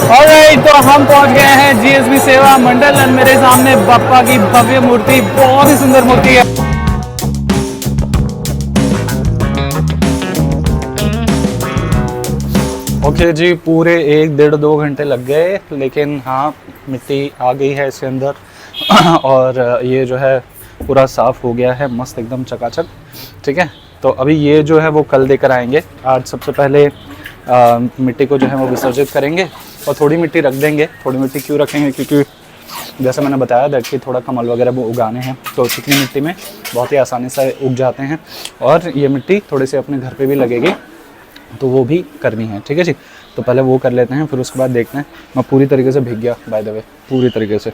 Alright, तो हम पहुंच गए हैं जीएसबी सेवा मंडल और मेरे सामने बप्पा की भव्य मूर्ति, बहुत ही सुंदर मूर्ति है। ओके जी, पूरे 1-1.5-2 घंटे लग गए, लेकिन हाँ मिट्टी आ गई है इसके अंदर और ये जो है पूरा साफ़ हो गया है, मस्त एकदम चकाचक। ठीक है, तो अभी ये जो है वो कल देकर आएंगे। आज सबसे पहले मिट्टी को जो है वो विसर्जित करेंगे और थोड़ी मिट्टी रख देंगे। थोड़ी मिट्टी क्यों रखेंगे, क्योंकि जैसे मैंने बताया था कि थोड़ा कमल वगैरह वो उगाने हैं, तो चिकनी मिट्टी में बहुत ही आसानी से उग जाते हैं और ये मिट्टी थोड़ी सी अपने घर पे भी लगेगी, तो वो भी करनी है। ठीक है जी, तो पहले वो कर लेते हैं, फिर उसके बाद देखते हैं। मैं पूरी तरीके से भीग गया बाय द वे, पूरी तरीके से,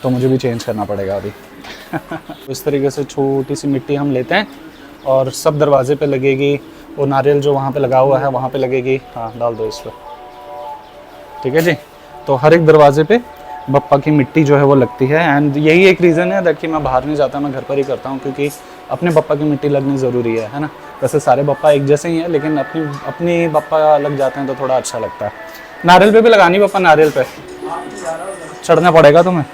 तो मुझे भी चेंज करना पड़ेगा अभी। इस तरीके से छोटी सी मिट्टी हम लेते हैं और सब दरवाजे पे लगेगी। वो नारियल जो वहाँ पे लगा हुआ है वहाँ पे लगेगी। हाँ, डाल दो इस पर। ठीक है जी, तो हर एक दरवाजे पे बप्पा की मिट्टी जो है वो लगती है। एंड यही एक रीज़न है दैट कि मैं बाहर नहीं जाता, मैं घर पर ही करता हूँ, क्योंकि अपने बप्पा की मिट्टी लगनी ज़रूरी है ना। वैसे सारे बप्पा एक जैसे ही हैं, लेकिन अपनी बप्पा लग जाते हैं तो थोड़ा अच्छा लगता है। नारियल पे भी लगानी बप्पा, नारियल पे चढ़ना पड़ेगा तुम्हें।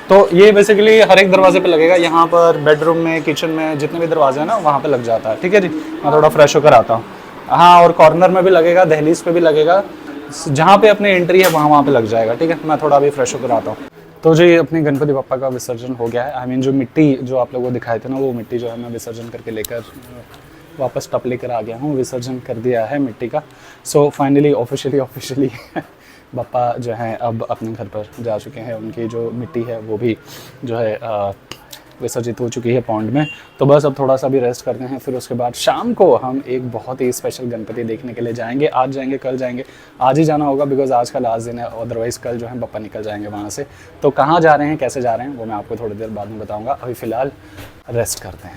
तो ये बेसिकली हर एक दरवाजे पे लगेगा, यहाँ पर बेडरूम में, किचन में, जितने भी दरवाजे हैं ना वहाँ पे लग जाता है। ठीक है जी, मैं थोड़ा फ्रेश होकर आता हूँ। हाँ, और कॉर्नर में भी लगेगा, दहलीज पे भी लगेगा, जहाँ पे अपनी एंट्री है वहाँ पे लग जाएगा। ठीक है, मैं थोड़ा अभी फ्रेश होकर आता हूँ। तो जी, अपने गणपति बप्पा का विसर्जन हो गया है। आई मीन जो मिट्टी जो आप लोगों को दिखाए थे ना, वो मिट्टी जो है मैं विसर्जन करके लेकर वापस टप लेकर आ गया हूँ। विसर्जन कर दिया है मिट्टी का। सो फाइनली ऑफिशियली बप्पा जो हैं अब अपने घर पर जा चुके हैं। उनकी जो मिट्टी है वो भी जो है विसर्जित हो चुकी है पॉन्ड में। तो बस अब थोड़ा सा भी रेस्ट करते हैं, फिर उसके बाद शाम को हम एक बहुत ही स्पेशल गणपति देखने के लिए जाएंगे। आज जाएंगे, कल जाएंगे, आज ही जाना होगा बिकॉज आज का लास्ट दिन है, अदरवाइज़ कल जो है बप्पा निकल जाएंगे वहाँ से। तो कहाँ जा रहे हैं, कैसे जा रहे हैं, वो मैं आपको थोड़ी देर बाद में बताऊँगा। अभी फ़िलहाल रेस्ट करते हैं।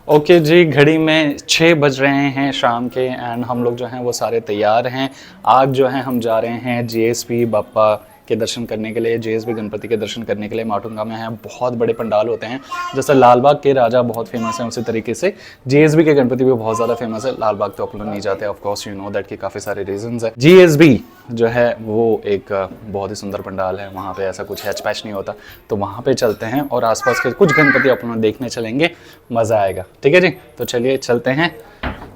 ओके जी, घड़ी में 6 बज रहे हैं शाम के एंड हम लोग जो हैं वो सारे तैयार हैं। आज जो है हम जा रहे हैं जीएसबी बप्पा के दर्शन करने के लिए, जीएसबी गणपति के दर्शन करने के लिए। माटुंगा में है, बहुत बड़े पंडाल होते हैं। जैसे लालबाग के राजा बहुत फेमस हैं, उसी तरीके से जीएसबी के गणपति भी बहुत ज़्यादा फेमस है। लालबाग तो अपन लोग नहीं जाते, of course you know that कि काफ़ी सारे रीजंस है। जीएसबी जो है वो एक बहुत ही सुंदर पंडाल है, वहाँ पे ऐसा कुछ हैच पैच नहीं होता। तो वहाँ पे चलते हैं और आसपास के कुछ गणपति अपन लोग देखने चलेंगे, मज़ा आएगा। ठीक है जी, तो चलिए चलते हैं।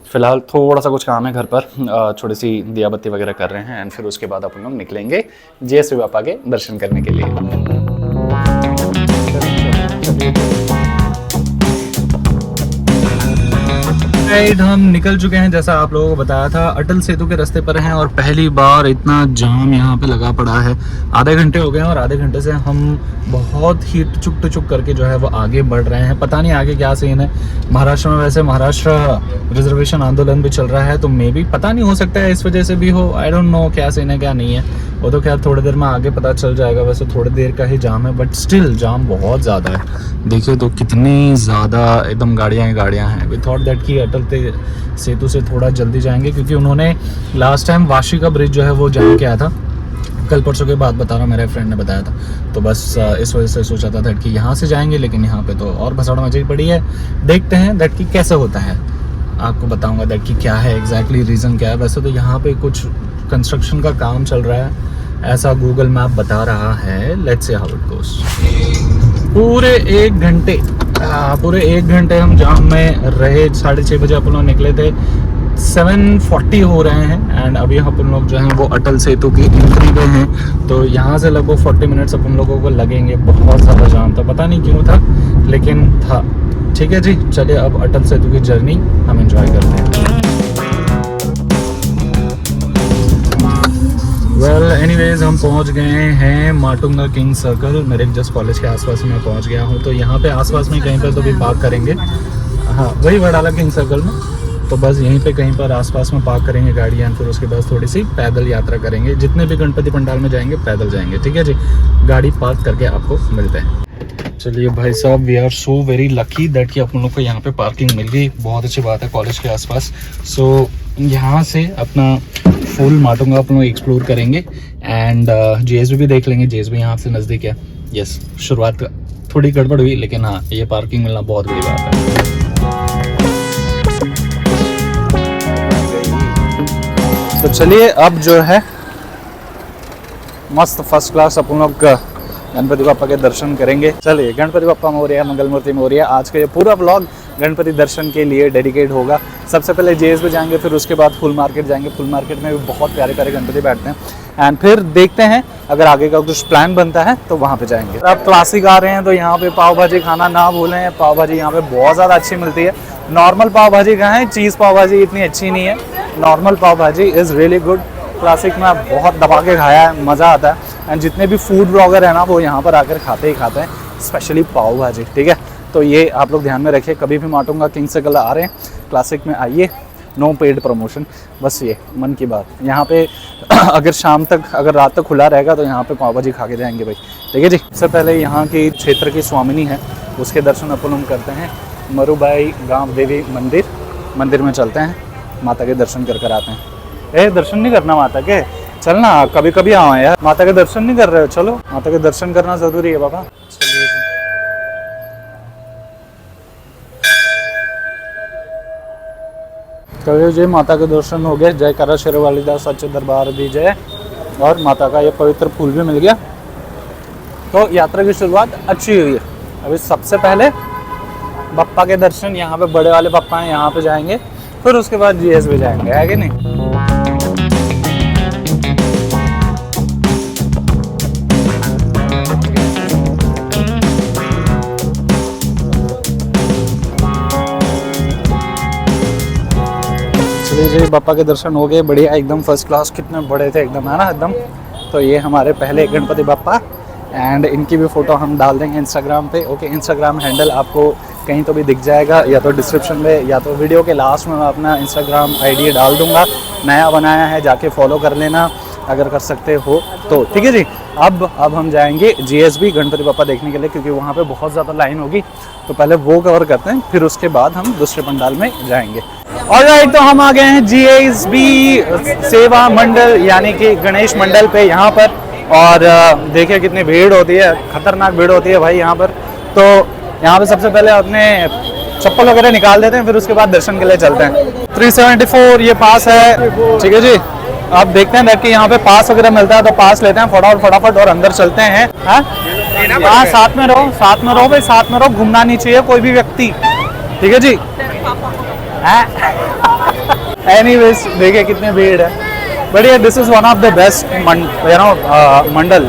फिलहाल थोड़ा सा कुछ काम है घर पर, थोड़ी सी दिया बत्ती वगैरह कर रहे हैं एंड फिर उसके बाद अपन लोग निकलेंगे जीएसबी बप्पा के दर्शन करने के लिए। हम निकल चुके हैं, जैसा आप लोगों को बताया था, अटल सेतु के रास्ते पर हैं और पहली बार इतना जाम यहाँ पे लगा पड़ा है। आधे घंटे हो गए हैं और आधे घंटे से हम बहुत ही टुचुक करके जो है वो आगे बढ़ रहे हैं। पता नहीं आगे क्या सीन है। महाराष्ट्र में वैसे महाराष्ट्र रिजर्वेशन आंदोलन भी चल रहा है, तो मे भी पता नहीं, हो सकता है इस वजह से भी हो। आई डोंट नो क्या सीन है क्या नहीं है, वो तो खैर थोड़ी देर में आगे पता चल जाएगा। वैसे थोड़ी देर का ही जाम है, बट स्टिल जाम बहुत ज़्यादा है। देखिए तो कितनी ज़्यादा एकदम गाड़ियाँ हैं। वी थॉट दैट कि अटल सेतु से थोड़ा जल्दी जाएंगे, क्योंकि उन्होंने लास्ट टाइम वाशी का ब्रिज जो है वो जाम किया था। कल परसों के बाद बता रहा हूँ, मेरे फ्रेंड ने बताया था। तो बस इस वजह से सोचा था दैट कि यहाँ से जाएंगे, लेकिन यहाँ पे तो और भसड़ मची पड़ी है। देखते हैं दैट कि कैसे होता है, आपको बताऊँगा दैट कि क्या है एग्जैक्टली रीज़न क्या है। वैसे तो यहाँ पे कुछ कंस्ट्रक्शन का काम चल रहा है, ऐसा गूगल मैप बता रहा है। Let's see how it goes. पूरे 1 घंटे हम जाम में रहे। 6:30 बजे अपन लोग निकले थे, 7:40 हो रहे हैं एंड अभी अपन लोग जो हैं वो अटल सेतु की एंट्री पे हैं। तो यहाँ से लगभग 40 मिनट्स अपन लोगों को लगेंगे। बहुत ज़्यादा जाम था, पता नहीं क्यों था, लेकिन था। ठीक है जी, चलिए अब अटल सेतु की जर्नी हम एंजॉय करते हैं। वेल एनीवेज, हम पहुंच गए हैं माटुंगा किंग सर्कल। मेरे जस्ट कॉलेज के आसपास मैं पहुंच गया हूं। तो यहाँ पे आसपास में कहीं पर तो भी पार्क करेंगे। हाँ, वही वडाला किंग सर्कल में। तो बस यहीं पे कहीं पर आसपास में पार्क करेंगे गाड़ियाँ, फिर उसके बाद थोड़ी सी पैदल यात्रा करेंगे। जितने भी गणपति पंडाल में जाएंगे पैदल जाएंगे। ठीक है जी, गाड़ी पार्क करके आपको मिलते हैं। चलिए भाई साहब, we are so very lucky that कि अपन लोग को यहाँ पे पार्किंग मिल गई। बहुत अच्छी बात है कॉलेज के आसपास। सो यहाँ से अपना फुल माटुंगा अपन लोग एक्सप्लोर करेंगे एंड जीएसबी भी देख लेंगे। जीएसबी यहाँ से नज़दीक है। यस, शुरुआत थोड़ी गड़बड़ हुई, लेकिन हाँ, ये पार्किंग मिलना बहुत बड़ी बात है। तो चलिए अब जो है मस्त फर्स्ट क्लास अपन लोग गणपति बापा के दर्शन करेंगे। चलिए, गणपति बापा मोरया, मंगल मूर्ति मोरया। आज का ये पूरा ब्लॉग गणपति दर्शन के लिए डेडिकेट होगा। सबसे पहले जेएस पे जाएंगे, फिर उसके बाद फुल मार्केट जाएंगे। फुल मार्केट में भी बहुत प्यारे प्यारे गणपति बैठते हैं। एंड फिर देखते हैं अगर आगे का कुछ प्लान बनता है तो वहाँ पे जाएंगे। अब क्लासिक आ रहे हैं तो यहाँ पे पाव भाजी खाना ना भूलें। पाव भाजी यहाँ पे बहुत ज़्यादा अच्छी मिलती है। नॉर्मल पाव भाजी कहाँ है, चीज़ पाव भाजी इतनी अच्छी नहीं है। नॉर्मल पाव भाजी इज़ रियली गुड। क्लासिक में बहुत दबा के खाया है, मज़ा आता है। एंड जितने भी फूड ब्लॉगर हैं ना, वो यहाँ पर आकर खाते ही खाते हैं, स्पेशली पाव भाजी। ठीक है, तो ये आप लोग ध्यान में रखिए। कभी भी माटूंगा किंग से कल आ रहे हैं, क्लासिक में आइए, नो पेड प्रमोशन, बस ये मन की बात। यहाँ पे अगर शाम तक, अगर रात तक खुला रहेगा तो यहाँ पे पाव भाजी खा के जाएंगे भाई। ठीक है जी। सबसे पहले यहाँ की क्षेत्र की स्वामिनी है, उसके दर्शन अपन हम करते हैं। मरुबाई गांव देवी मंदिर में चलते हैं, माता के दर्शन कर आते हैं। दर्शन नहीं करना माता के? चलना, कभी कभी आओ यार। माता के दर्शन नहीं कर रहे हो, चलो माता के दर्शन करना जरूरी है बाबा। चलिए जी, माता के दर्शन हो गए। जयकारा शेरवाली दास सच्चे दरबार दी जय। और माता का ये पवित्र फूल भी मिल गया, तो यात्रा की शुरुआत अच्छी हुई है। अभी सबसे पहले बप्पा के दर्शन, यहाँ पे बड़े वाले बप्पा हैं, यहाँ पे जाएंगे, फिर उसके बाद जीएस भी जाएंगे, है कि नहीं? चलिए जी, बापा के दर्शन हो गए, बढ़िया एकदम फर्स्ट क्लास। कितने बड़े थे एकदम, है ना एकदम। तो ये हमारे पहले गणपति बापा, एंड इनकी भी फ़ोटो हम डाल देंगे इंस्टाग्राम पे। ओके, इंस्टाग्राम हैंडल आपको कहीं तो भी दिख जाएगा, या तो डिस्क्रिप्शन में या तो वीडियो के लास्ट में मैं अपना इंस्टाग्राम आईडी डाल दूंगा। नया बनाया है, जाके फॉलो कर लेना अगर कर सकते हो तो। ठीक है जी। अब हम जाएंगे जीएसबी गणपति बापा देखने के लिए, क्योंकि वहाँ पे बहुत ज़्यादा लाइन होगी। तो पहले वो कवर करते हैं, फिर उसके बाद हम दूसरे पंडाल में जाएंगे। और राइट, तो हम आ गए हैं जीएसबी सेवा मंडल, यानी कि गणेश मंडल पे यहाँ पर। और देखिए कितनी भीड़ होती है, खतरनाक भीड़ होती है भाई यहाँ पर। तो यहाँ पे सबसे पहले अपने चप्पल वगैरह निकाल देते हैं, फिर उसके बाद दर्शन के लिए चलते हैं। 374 ये पास है। ठीक है जी। आप देखते हैं बैठ के यहाँ पे पास वगैरह मिलता है, तो पास लेते हैं फटाफट और अंदर चलते हैं। हाँ, साथ में रहो भाई, साथ में रहो, घूमना नहीं चाहिए कोई भी व्यक्ति। ठीक है जी। एनीवेज, देखिए कितनी भीड़ है, बढ़िया। This is one of the best mandal,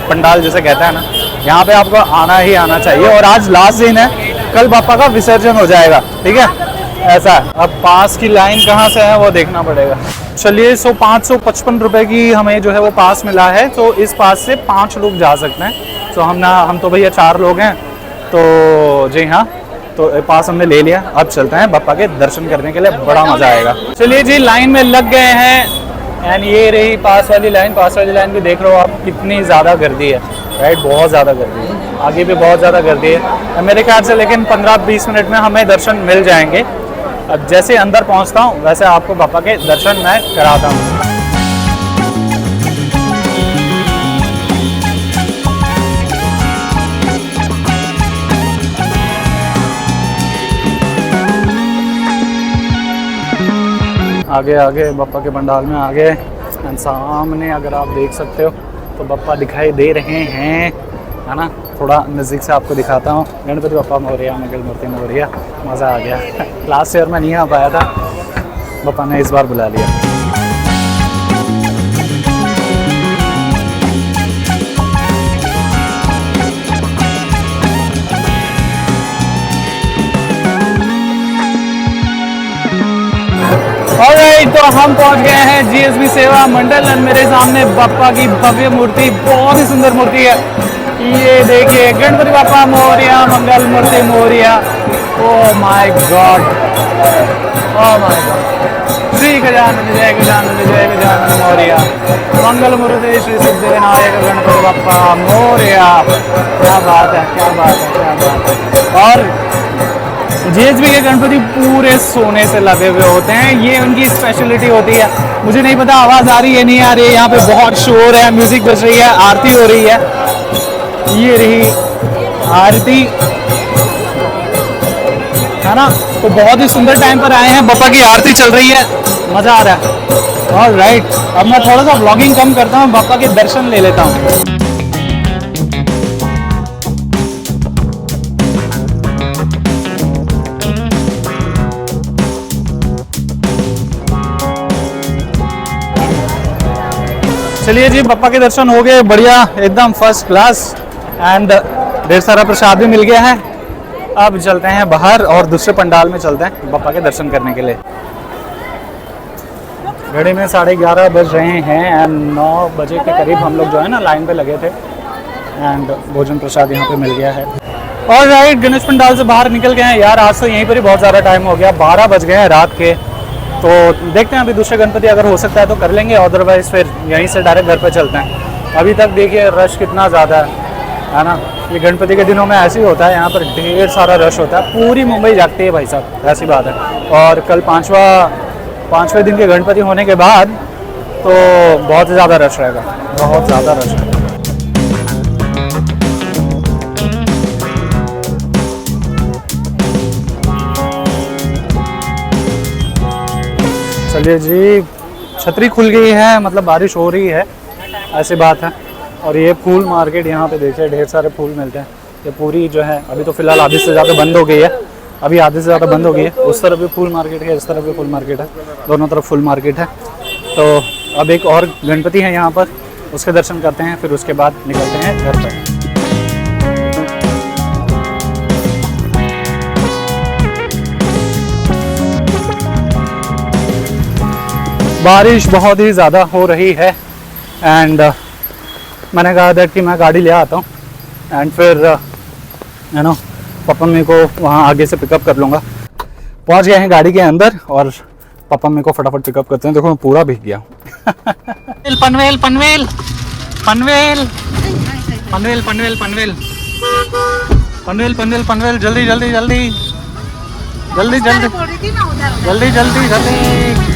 pandal जिसे कहते हैं ना। यहाँ पे आपको आना ही आना चाहिए। और आज लास्ट दिन है, कल बापा का विसर्जन हो जाएगा। ठीक है, ऐसा है। अब पास की लाइन कहाँ से है वो देखना पड़ेगा। चलिए, 555 रुपए की हमें जो है वो पास मिला है। तो इस पास से 5 लोग जा सकते हैं। तो हम तो भैया 4 लोग हैं, तो जी हाँ, तो पास हमने ले लिया। अब चलते हैं बापा के दर्शन करने के लिए, बड़ा मजा आएगा। चलिए जी, लाइन में लग गए हैं। एंड ये रही पास वाली लाइन। पास वाली लाइन भी देख रहे हो आप, कितनी ज़्यादा गर्दी है, राइट, बहुत ज़्यादा गर्दी है। आगे भी बहुत ज़्यादा गर्दी है मेरे ख्याल से, लेकिन 15-20 मिनट में हमें दर्शन मिल जाएंगे। अब जैसे अंदर पहुंचता हूं वैसे आपको बापा के दर्शन मैं कराता हूं। आगे बापा के पंडाल में आ गए। सामने अगर आप देख सकते हो तो बापा दिखाई दे रहे हैं, है ना। थोड़ा नज़दीक से आपको दिखाता हूँ। गणपति बापा मोरया, मंगल मूर्ति मोरया। मज़ा आ गया। लास्ट ईयर में नहीं आ पाया था, बापा ने इस बार बुला लिया। ऑलराइट, तो हम पहुंच गए हैं जीएसबी सेवा मंडल। मेरे सामने बापा की भव्य मूर्ति, बहुत ही सुंदर मूर्ति है। ये देखिए, Ganpati Bappa Morya, Mangal Murti Morya. Oh my God, oh my God. Shri Gajanan जय गजानन मोरया, मंगल मूर्ति श्री सिद्धिविनायक गणपति बापा मोरया। क्या बात है, क्या बात है, क्या बात है। और जीएसबी के गणपति पूरे सोने से लगे हुए होते हैं, ये उनकी स्पेशलिटी होती है। मुझे नहीं पता आवाज़ आ रही है नहीं आ रही है, यहाँ पे बहुत शोर है, म्यूजिक बज रही है, आरती हो रही है। ये रही आरती, है ना। तो बहुत ही सुंदर टाइम पर आए हैं, बापा की आरती चल रही है, मज़ा आ रहा है। ऑलराइट, अब मैं थोड़ा सा ब्लॉगिंग कम करता हूँ, बापा के दर्शन ले लेता हूँ। चलिए जी, पप्पा के दर्शन हो गए, बढ़िया एकदम फर्स्ट क्लास, एंड ढेर सारा प्रसाद भी मिल गया है। अब चलते हैं बाहर और दूसरे पंडाल में चलते हैं पप्पा के दर्शन करने के लिए। घड़ी में 11:30 बज रहे हैं एंड 9 बजे के करीब हम लोग जो है ना लाइन पे लगे थे, एंड भोजन प्रसाद यहाँ पे मिल गया है। और राइट, गणेश पंडाल से बाहर निकल गए हैं यार, आज तो यहीं पर ही बहुत ज़्यादा टाइम हो गया, 12 बज गए हैं रात के। तो देखते हैं अभी दूसरे गणपति अगर हो सकता है तो कर लेंगे, अदरवाइज़ फिर यहीं से डायरेक्ट घर पे चलते हैं। अभी तक देखिए रश कितना ज़्यादा है ना, ये गणपति के दिनों में ऐसे ही होता है, यहाँ पर ढेर सारा रश होता है, पूरी मुंबई जागती है भाई साहब, ऐसी बात है। और कल पाँचवें दिन के गणपति होने के बाद तो बहुत ज़्यादा रश रहेगा, बहुत ज़्यादा रश है। चलिए जी, छतरी खुल गई है, मतलब बारिश हो रही है, ऐसी बात है। और ये फूल मार्केट यहाँ पे देखिए, ढेर सारे फूल मिलते हैं। ये पूरी जो है अभी तो फ़िलहाल आधे से ज़्यादा बंद हो गई है, अभी आधे से ज़्यादा बंद हो गई है। उस तरफ भी फूल मार्केट है, इस तरफ भी फूल मार्केट है, दोनों तरफ फुल मार्केट है। तो अब एक और गणपति है यहाँ पर, उसके दर्शन करते हैं, फिर उसके बाद निकलते हैं घर पर। बारिश बहुत ही ज़्यादा हो रही है एंड मैंने कहा था कि मैं गाड़ी ले आता हूँ एंड फिर यू नो पापा मेरे को वहाँ आगे से पिकअप कर लूँगा। पहुँच गए हैं गाड़ी के अंदर और पापा मेरे को फटाफट पिकअप करते हैं। देखो मैं पूरा भीग गया हूँ। पनवेल पनवेल पनवेल पनवेल पनवेल पनवेल पनवेल पनवेल पनवेल, जल्दी जल्दी जल्दी जल्दी जल्दी जल्दी जल्दी जल्दी।